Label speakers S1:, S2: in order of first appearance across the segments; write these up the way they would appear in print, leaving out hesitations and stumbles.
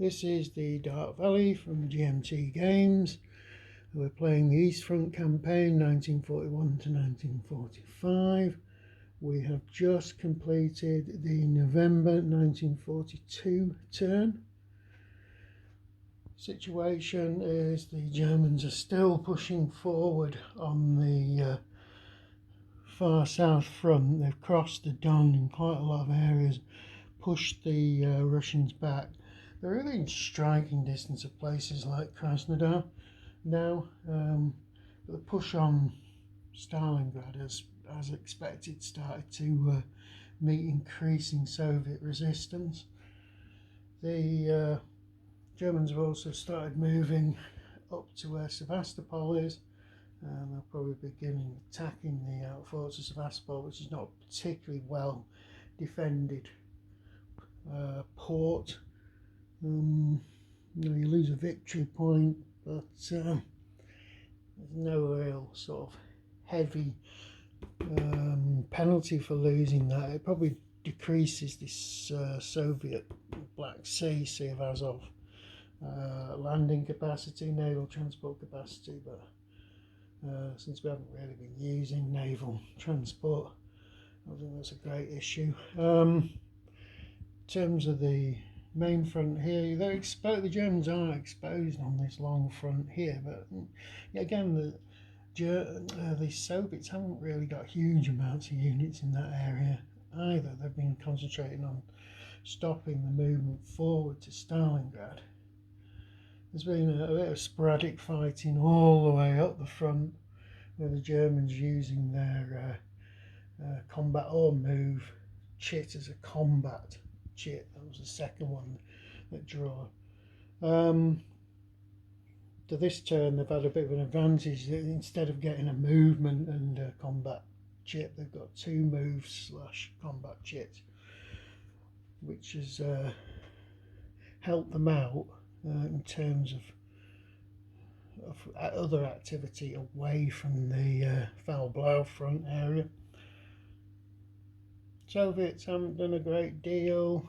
S1: This is the Dark Valley from GMT Games. We're playing the East Front campaign 1941 to 1945. We have just completed the November 1942 turn. Situation is the Germans are still pushing forward on the far south front. They've crossed the Don in quite a lot of areas, pushed the Russians back. They're really in striking distance of places like Krasnodar now, but the push on Stalingrad, as expected, started to meet increasing Soviet resistance. The Germans have also started moving up to where Sevastopol is, and they'll probably begin attacking the outforts of Sevastopol, which is not a particularly well defended port. You lose a victory point, but there's no real sort of heavy penalty for losing that. It probably decreases this Soviet Black Sea of Azov landing capacity, naval transport capacity, but since we haven't really been using naval transport, I think that's a great issue. In terms of the main front here, they're exposed. The Germans are exposed on this long front here, but again, the Soviets haven't really got huge amounts of units in that area either. They've been concentrating on stopping the movement forward to Stalingrad. There's been a bit of sporadic fighting all the way up the front, where the Germans using their combat or move chit as a combat chit. That was the second one that drew. To this turn, they've had a bit of an advantage. Instead of getting a movement and a combat chit, they've got two moves / combat chit, which has helped them out in terms of other activity away from the Vally front area. Soviets haven't done a great deal,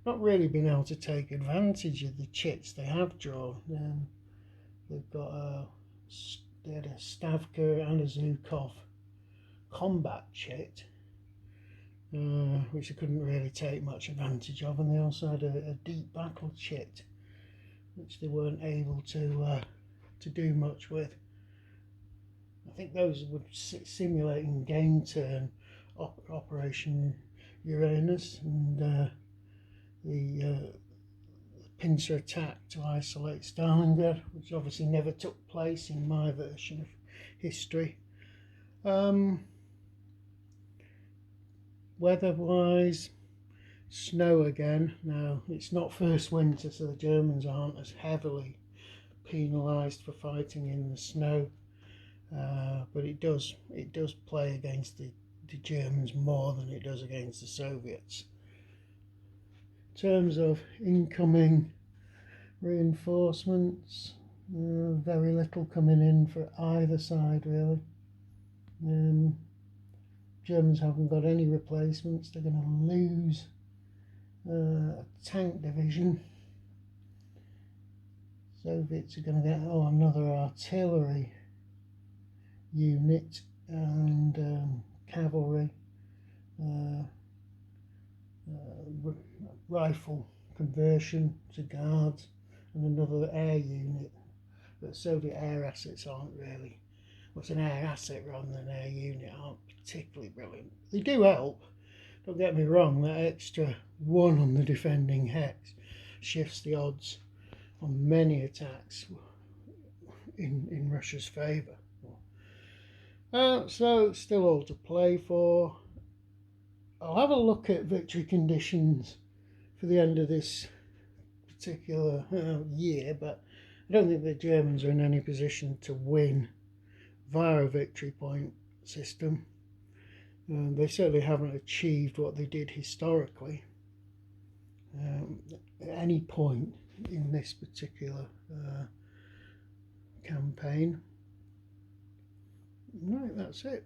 S1: not really been able to take advantage of the chits they have drawn. They've got they had a Stavka and a Zhukov combat chit, which they couldn't really take much advantage of, and they also had a deep battle chit, which they weren't able to do much with. I think those would simulate in game turn Operation Uranus and the pincer attack to isolate Stalingrad, which obviously never took place in my version of history. Weather-wise, snow again. Now, it's not first winter, so the Germans aren't as heavily penalised for fighting in the snow, but it does play against the Germans more than it does against the Soviets. In terms of incoming reinforcements, very little coming in for either side really. Germans haven't got any replacements. They're going to lose a tank division. Soviets are going to get another artillery unit and cavalry, rifle conversion to guards, and another air unit. But Soviet air assets aren't really, what's an air asset rather than an air unit, aren't particularly brilliant. They do help, don't get me wrong. That extra one on the defending hex shifts the odds on many attacks in Russia's favour. So still all to play for. I'll have a look at victory conditions for the end of this particular year, but I don't think the Germans are in any position to win via a victory point system. They certainly haven't achieved what they did historically at any point in this particular campaign. Right, that's it.